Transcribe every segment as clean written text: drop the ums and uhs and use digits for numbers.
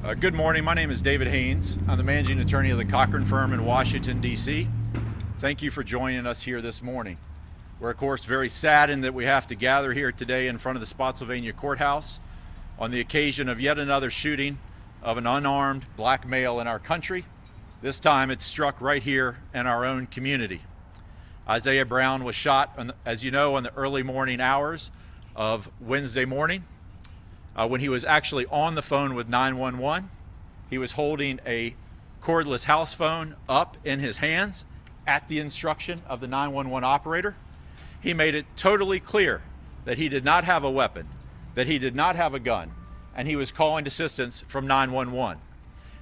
Good morning. My name is David Haynes. I'm the managing attorney of the Cochran firm in Washington, D.C. Thank you for joining us here this morning. We're, of course, very saddened that we have to gather here today in front of the Spotsylvania courthouse on the occasion of yet another shooting of an unarmed black male in our country. This time it's struck right here in our own community. Isaiah Brown was shot, as you know, in the early morning hours of Wednesday morning. When he was actually on the phone with 911, he was holding a cordless house phone up in his hands at the instruction of the 911 operator. He made it totally clear that he did not have a weapon, that he did not have a gun, and he was calling assistance from 911.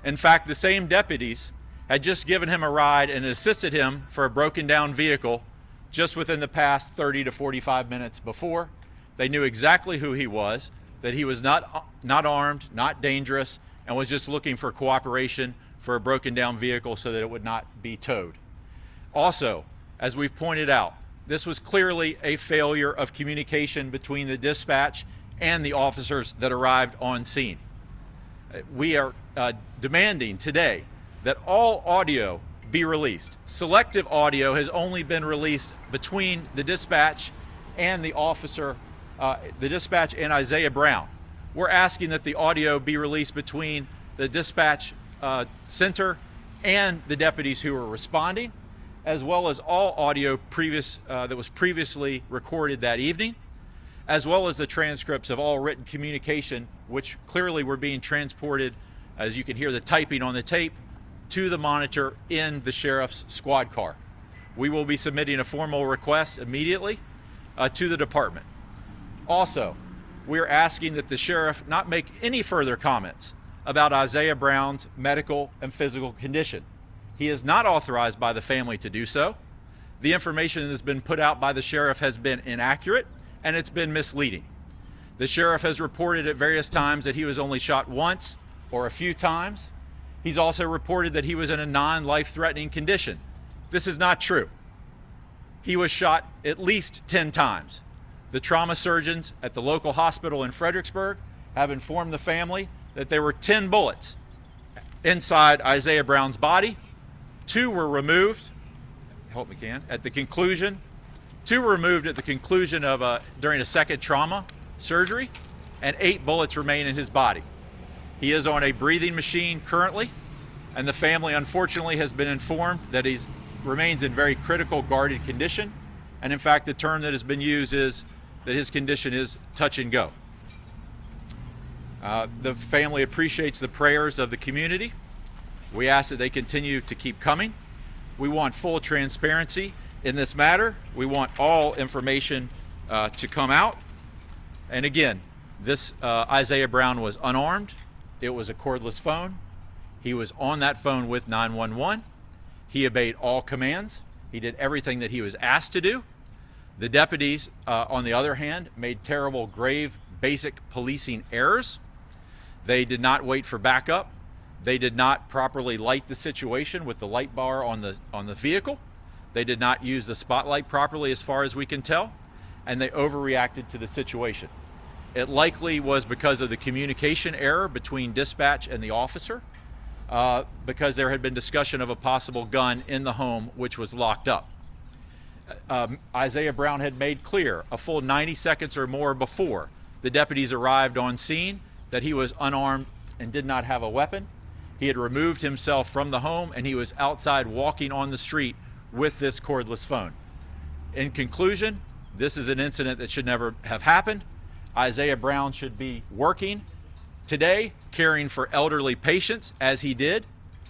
In fact, the same deputies had just given him a ride and assisted him for a broken down vehicle just within the past 30 to 45 minutes before. They knew exactly who he was, that he was not armed, not dangerous, and was just looking for cooperation for a broken down vehicle so that it would not be towed. Also, as we've pointed out, this was clearly a failure of communication between the dispatch and the officers that arrived on scene. We are demanding today that all audio be released. Selective audio has only been released between the dispatch and the officer, the dispatch and Isaiah Brown. We're asking that the audio be released between the dispatch center and the deputies who were responding, as well as all audio that was previously recorded that evening, as well as the transcripts of all written communication, which clearly were being transported, as you can hear the typing on the tape, to the monitor in the sheriff's squad car. We will be submitting a formal request immediately to the department. Also, we're asking that the sheriff not make any further comments about Isaiah Brown's medical and physical condition. He is not authorized by the family to do so. The information that has been put out by the sheriff has been inaccurate and it's been misleading. The sheriff has reported at various times that he was only shot once or a few times. He's also reported that he was in a non-life-threatening condition. This is not true. He was shot at least 10 times. The trauma surgeons at the local hospital in Fredericksburg have informed the family that there were 10 bullets inside Isaiah Brown's body. 2 were removed, at the conclusion. 2 were removed at the conclusion of during a second trauma surgery, and 8 bullets remain in his body. He is on a breathing machine currently, and the family unfortunately has been informed that he remains in very critical guarded condition. And in fact, the term that has been used is that his condition is touch and go. The family appreciates the prayers of the community. We ask that they continue to keep coming. We want full transparency in this matter. We want all information to come out. And again, this Isaiah Brown was unarmed. It was a cordless phone. He was on that phone with 911. He obeyed all commands. He did everything that he was asked to do. The deputies, on the other hand, made terrible, grave, basic policing errors. They did not wait for backup. They did not properly light the situation with the light bar on the vehicle. They did not use the spotlight properly, as far as we can tell, and they overreacted to the situation. It likely was because of the communication error between dispatch and the officer, because there had been discussion of a possible gun in the home, which was locked up. Isaiah Brown had made clear a full 90 seconds or more before the deputies arrived on scene that he was unarmed and did not have a weapon. He had removed himself from the home and he was outside walking on the street with this cordless phone. In conclusion, this is an incident that should never have happened. Isaiah Brown should be working today, caring for elderly patients, as he did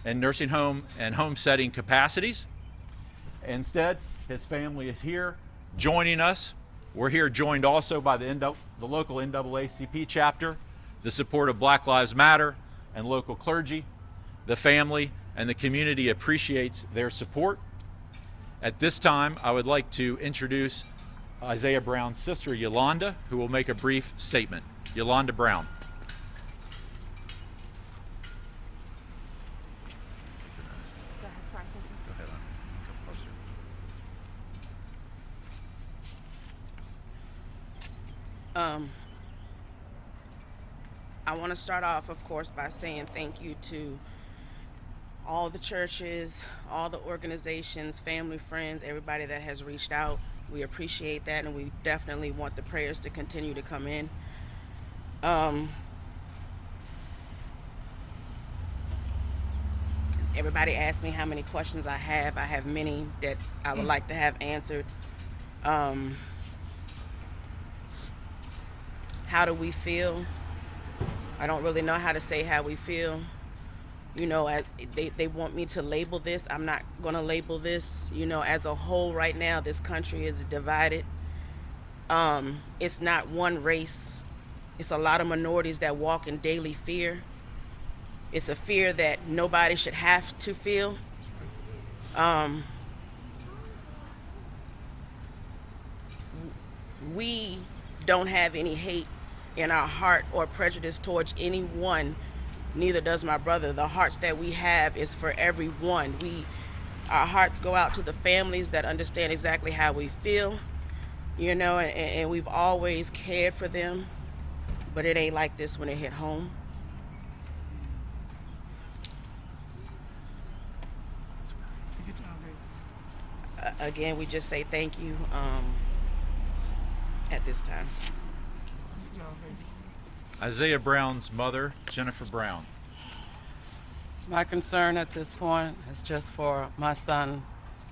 in nursing home and home setting capacities. Instead, his family is here joining us. We're here joined also by the local NAACP chapter, the support of Black Lives Matter, and local clergy. The family and the community appreciates their support. At this time, I would like to introduce Isaiah Brown's sister, Yolanda, who will make a brief statement. Yolanda Brown. Go ahead, sorry. Go ahead, come closer. I want to start off, of course, by saying thank you to all the churches, all the organizations, family, friends, everybody that has reached out. We appreciate that, and we definitely want the prayers to continue to come in. Everybody asked me how many questions I have. I have many that I would like to have answered. How do we feel? I don't really know how to say how we feel. You know, they want me to label this. I'm not going to label this. You know, as a whole right now, this country is divided. It's not one race. It's a lot of minorities that walk in daily fear. It's a fear that nobody should have to feel. We don't have any hate in our heart or prejudice towards anyone. Neither does my brother. The hearts that we have is for everyone. Our hearts go out to the families that understand exactly how we feel, you know, and we've always cared for them, but it ain't like this when it hit home. Again, we just say thank you at this time. Isaiah Brown's mother, Jennifer Brown. My concern at this point is just for my son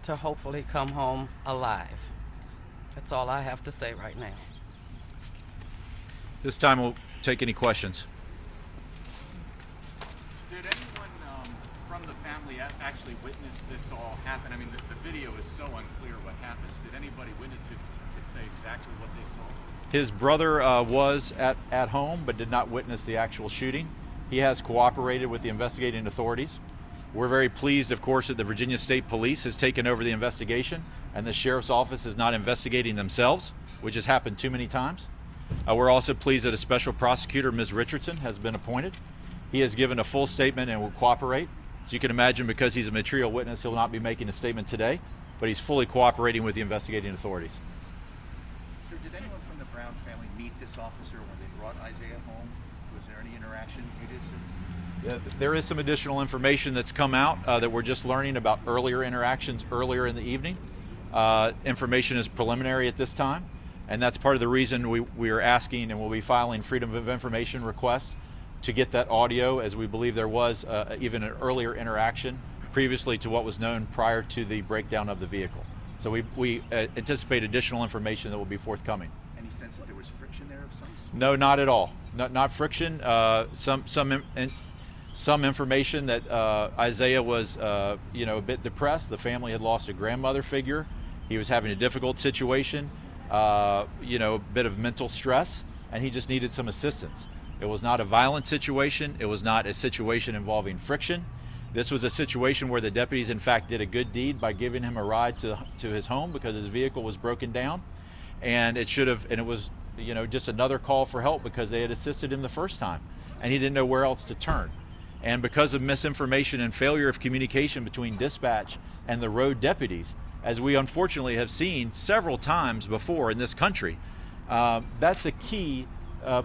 to hopefully come home alive. That's all I have to say right now. This time we'll take any questions. Did anyone from the family actually witness this all happen? I mean, the video is so unclear what happens. Did anybody witness it could say exactly what they saw? His brother was at home but did not witness the actual shooting. He has cooperated with the investigating authorities. We're very pleased, of course, that the Virginia State Police has taken over the investigation and the Sheriff's Office is not investigating themselves, which has happened too many times. We're also pleased that a special prosecutor, Ms. Richardson, has been appointed. He has given a full statement and will cooperate. As you can imagine, because he's a material witness, he'll not be making a statement today, but he's fully cooperating with the investigating authorities. Sir, did anyone from the Brown family meet this officer when they brought Isaiah home? Was there any interaction you did, sir? Yeah, there is some additional information that's come out that we're just learning about earlier interactions earlier in the evening. Information is preliminary at this time, and that's part of the reason we are asking and will be filing Freedom of Information requests to get that audio, as we believe there was even an earlier interaction previously to what was known prior to the breakdown of the vehicle. So we anticipate additional information that will be forthcoming. Any sense that there was friction there of some sort? No, not at all. Not friction. Some information that Isaiah was, a bit depressed. The family had lost a grandmother figure. He was having a difficult situation, a bit of mental stress, and he just needed some assistance. It was not a violent situation. It was not a situation involving friction. This was a situation where the deputies, in fact, did a good deed by giving him a ride to his home because his vehicle was broken down, and it was, just another call for help because they had assisted him the first time, and he didn't know where else to turn. And because of misinformation and failure of communication between dispatch and the road deputies, as we unfortunately have seen several times before in this country, that's a key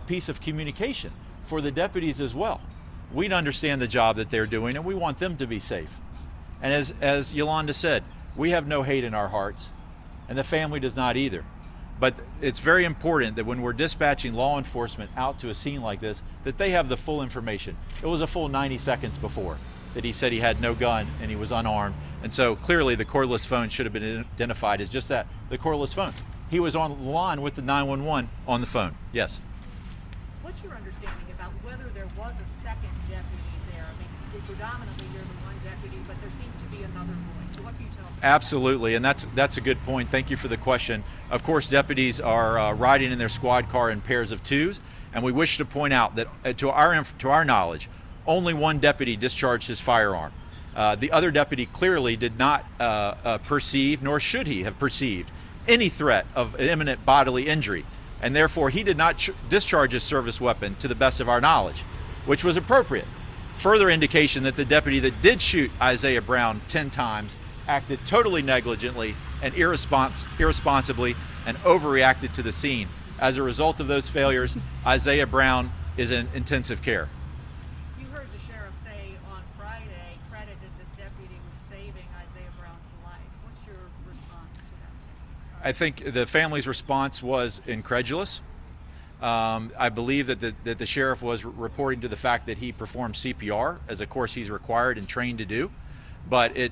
piece of communication for the deputies as well. We understand the job that they're doing and we want them to be safe. And as Yolanda said, we have no hate in our hearts, and the family does not either. But it's very important that when we're dispatching law enforcement out to a scene like this, that they have the full information. It was a full 90 seconds before that he said he had no gun and he was unarmed. And so clearly the cordless phone should have been identified as just that, the cordless phone. He was on the line with the 911 on the phone. Yes. What's your understanding about whether there was a second deputy there? I mean, predominantly you're the one deputy, but there seems to be another voice. So what can you tell us? Absolutely, and that's a good point. Thank you for the question. Of course, deputies are riding in their squad car in pairs of twos, and we wish to point out that to our knowledge, only one deputy discharged his firearm. The other deputy clearly did not perceive, nor should he have perceived, any threat of imminent bodily injury, and therefore he did not discharge his service weapon to the best of our knowledge, which was appropriate. Further indication that the deputy that did shoot Isaiah Brown 10 times acted totally negligently and irresponsibly and overreacted to the scene. As a result of those failures, Isaiah Brown is in intensive care. You heard the sheriff say on Friday, credited this deputy with saving Isaiah Brown's life. What's your response to that? I think the family's response was incredulous. I believe that the sheriff was reporting to the fact that he performed CPR, as of course he's required and trained to do. But it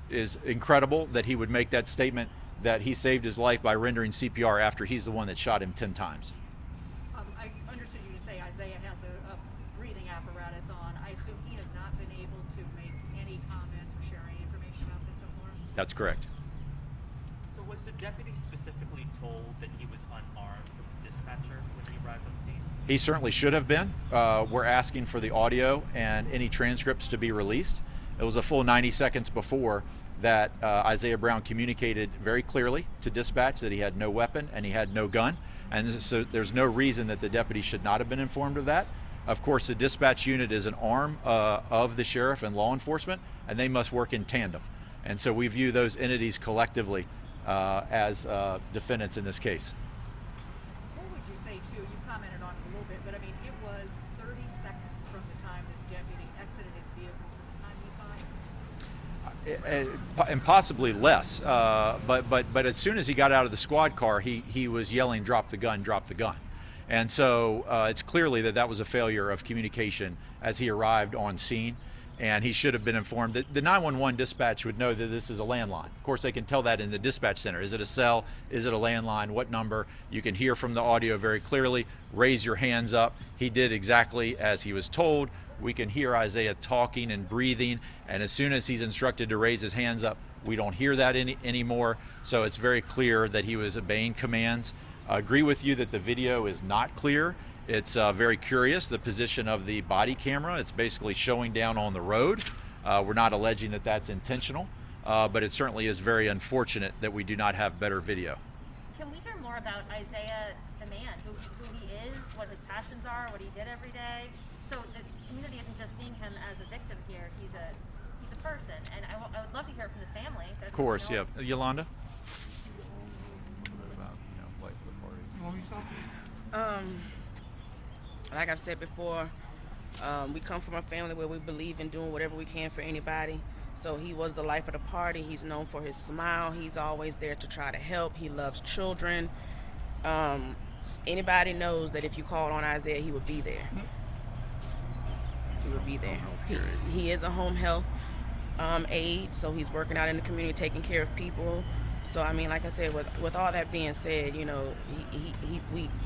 is incredible that he would make that statement that he saved his life by rendering CPR after he's the one that shot him 10 times. I understood you to say Isaiah has a breathing apparatus on. I assume he has not been able to make any comments or share any information about this so far? That's correct. So was the deputy specifically told that he was unarmed from the dispatcher when he arrived on scene? He certainly should have been. We're asking for the audio and any transcripts to be released. It was a full 90 seconds before that Isaiah Brown communicated very clearly to dispatch that he had no weapon and he had no gun. And so there's no reason that the deputy should not have been informed of that. Of course, the dispatch unit is an arm of the sheriff and law enforcement, and they must work in tandem. And so we view those entities collectively as defendants in this case. What would you say, too, you commented on it a little bit, but I mean, it was 30 seconds from the time this deputy exited his vehicle to the time he fired? And possibly less, but as soon as he got out of the squad car, he was yelling, "Drop the gun, drop the gun." And so it's clearly that was a failure of communication as he arrived on scene, and he should have been informed. That the 911 dispatch would know that this is a landline. Of course, they can tell that in the dispatch center. Is it a cell? Is it a landline? What number? You can hear from the audio very clearly. Raise your hands up. He did exactly as he was told. We can hear Isaiah talking and breathing, and as soon as he's instructed to raise his hands up, we don't hear that anymore. So it's very clear that he was obeying commands. I agree with you that the video is not clear. It's very curious, the position of the body camera. It's basically showing down on the road. We're not alleging that that's intentional, but it certainly is very unfortunate that we do not have better video. Can we hear more about Isaiah, the man, who he is, what his passions are, what he did every day? So the community isn't just seeing him as a victim here. He's a person, and I would love to hear from the family. Of course, yeah. Yolanda? Like I've said before, we come from a family where we believe in doing whatever we can for anybody. So he was the life of the party. He's known for his smile. He's always there to try to help. He loves children. Anybody knows that if you called on Isaiah, he would be there. He would be there. He is a home health aide, so he's working out in the community, taking care of people. So I mean, like I said, with all that being said, you know,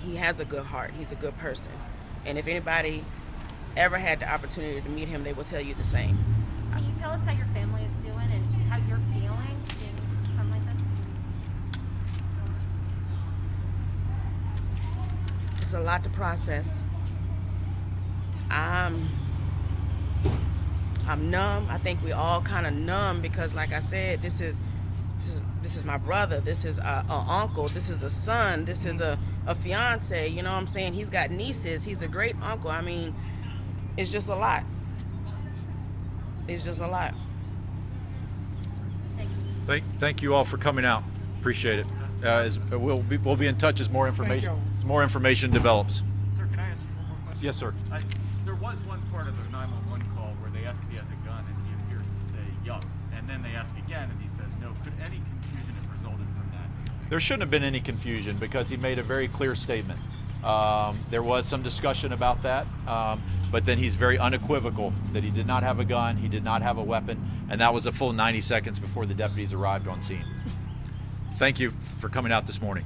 he has a good heart. He's a good person, and if anybody ever had the opportunity to meet him, they will tell you the same. Can you tell us how your family is doing and how you're feeling seeing something like this? It's a lot to process. I'm numb. I think we all kind of numb because, like I said, this is my brother. This is a uncle. This is a son. This is a fiance. You know what I'm saying? He's got nieces. He's a great uncle. I mean, it's just a lot. It's just a lot. Thank you all for coming out. Appreciate it. We'll be in touch as more information develops. Sir, can I ask you one more question? Yes, sir. There was one part of the 911 call where they ask if he has a gun and he appears to say young. And then they ask again and he says no. Could any confusion have resulted from that? There shouldn't have been any confusion because he made a very clear statement. There was some discussion about that, but then he's very unequivocal that he did not have a gun, he did not have a weapon, and that was a full 90 seconds before the deputies arrived on scene. Thank you for coming out this morning.